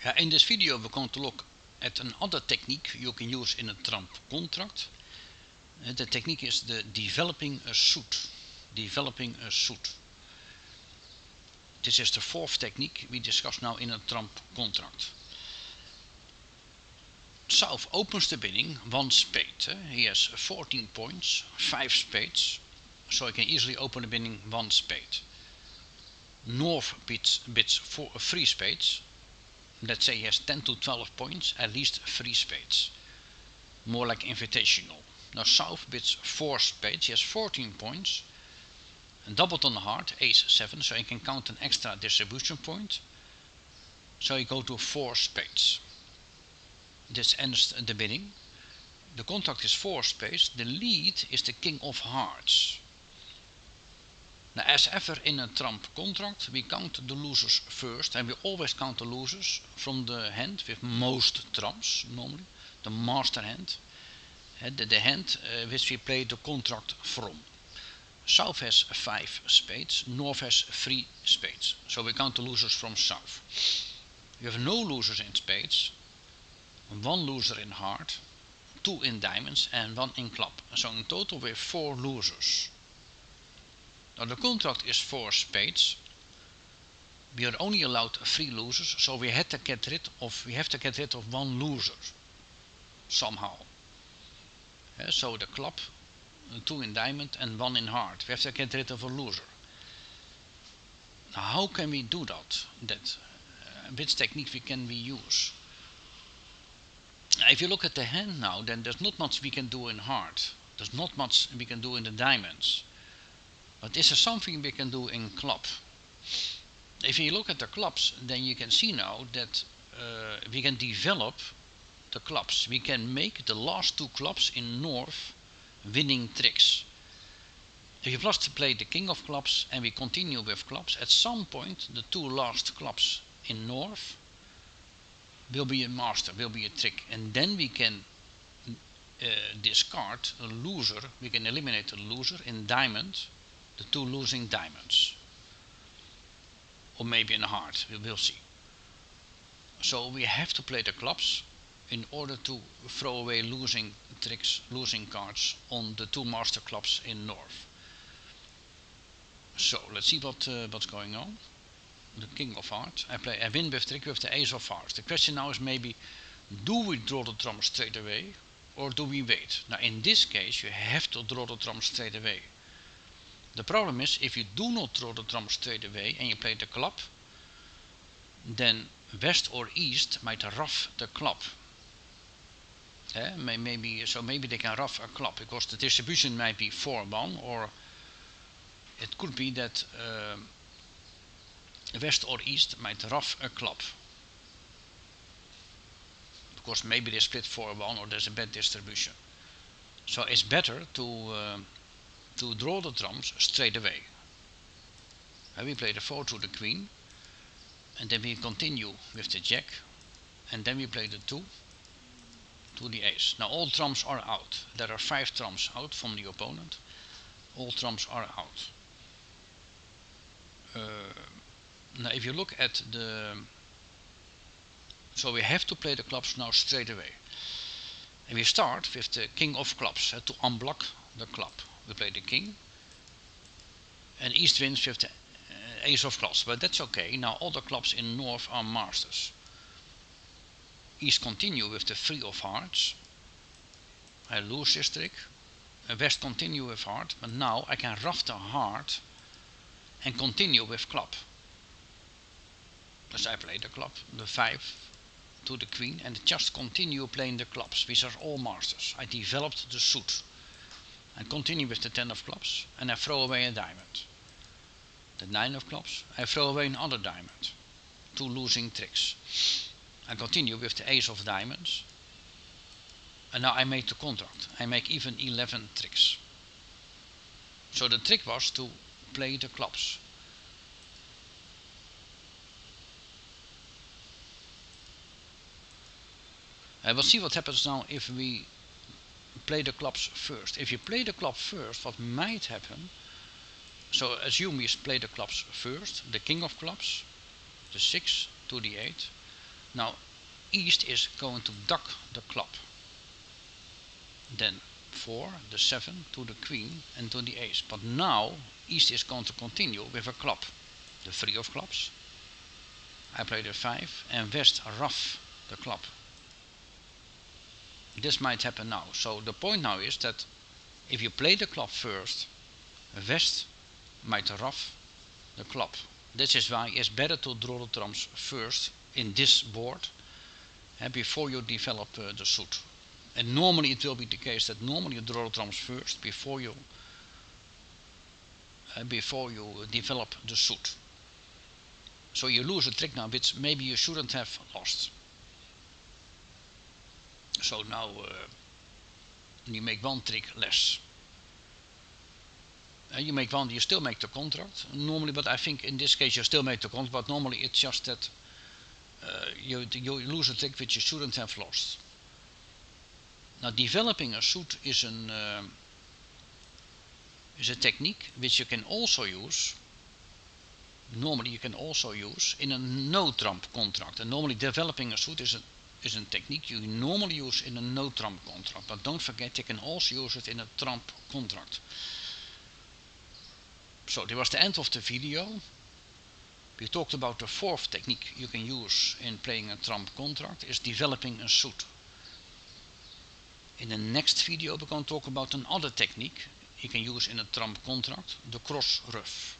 In this video we're going to look at another technique you can use in a trump contract. The technique is the developing a suit. Developing a suit. This is the fourth technique we discuss now in a trump contract. South opens the bidding, 1 spade. He has 14 points, 5 spades, so he can easily open the bidding 1 spade. North bids 3 spades. Let's say he has 10 to 12 points, at least 3 spades. More like invitational. Now South bids 4 spades, he has 14 points. And doubled on the heart, ace 7, so he can count an extra distribution point. So you go to 4 spades. This ends the bidding. The contract is 4 spades, the lead is the king of hearts. Now, as ever in a trump contract, we count the losers first, and we always count the losers from the hand with most trumps, normally, the master hand, the hand which we play the contract from. South has 5 spades, North has 3 spades, so we count the losers from South. We have no losers in spades, 1 loser in heart, 2 in diamonds and 1 in club, so in total we have 4 losers. Now the contract is 4 spades. We are only allowed 3 losers, so we have to get rid of 1 loser somehow. So the club, 2 in diamond and 1 in heart. We have to get rid of a loser. Now how can we do that? Which technique can we use? Now, if you look at the hand now, then there's not much we can do in heart. There's not much we can do in the diamonds. But this is something we can do in club. If you look at the clubs, then you can see now that we can develop the clubs. We can make the last 2 clubs in North winning tricks. If you just play the king of clubs and we continue with clubs, at some point the 2 last clubs in North will be a master, will be a trick, and then we can discard a loser. We can eliminate a loser in diamond, the 2 losing diamonds, or maybe in heart, we will see. So we have to play the clubs in order to throw away losing tricks, losing cards on the 2 master clubs in North. So let's see what's going on. The king of hearts. I win with trick with the ace of hearts. The question now is maybe, do we draw the trump straight away or do we wait? Now in this case you have to draw the trump straight away. The problem is, if you do not draw the trump straight away and you play the club, then west or east might ruff the club. Maybe they can ruff a club because the distribution might be 4-1, or it could be that west or east might ruff a club, because maybe they split 4-1 or there's a bad distribution. So it's better to draw the trumps straight away. We play the 4 to the queen, and then we continue with the jack, and then we play the 2 to the ace. Now all trumps are out. There are 5 trumps out from the opponent. All trumps are out. Now if you look at so we have to play the clubs now straight away. And we start with the king of clubs to unblock the club. We play the king, and east wins with the ace of clubs, but that's okay. Now all the clubs in North are masters. East continue with the 3 of hearts. I lose this trick. West continue with heart, but now I can ruff the heart and continue with club. So I play the club, the 5 to the queen, and just continue playing the clubs. These are all masters. I developed the suit. I continue with the 10 of clubs, and I throw away a diamond. The 9 of clubs, I throw away another diamond. 2 losing tricks. I continue with the ace of diamonds, and now I make the contract. I make even 11 tricks. So the trick was to play the clubs. We'll see what happens now if we play the clubs first. If you play the club first, what might happen, so assume we play the clubs first, the king of clubs, the 6 to the 8, Now East is going to duck the club. Then 4, the 7 to the queen and to the ace. But now East is going to continue with a club. The 3 of clubs. I play the 5 and West rough the club. This might happen now. So the point now is that if you play the club first, West might rough the club. This is why it's better to draw the trumps first in this board before you develop the suit. And normally it will be the case that normally you draw the trumps first before you develop the suit. So you lose a trick now which maybe you shouldn't have lost. So now you make one trick less. You still make the contract normally, but I think in this case you still make the contract, but normally it's just that you lose a trick which you shouldn't have lost. Now developing a suit is a technique which you can also use. Normally you can also use in a no trump contract, and normally developing a suit is a technique you normally use in a no trump contract, but don't forget you can also use it in a trump contract. So this was the end of the video. We talked about the fourth technique you can use in playing a trump contract is developing a suit. In the next video we're going to talk about another technique you can use in a trump contract, the cross ruff.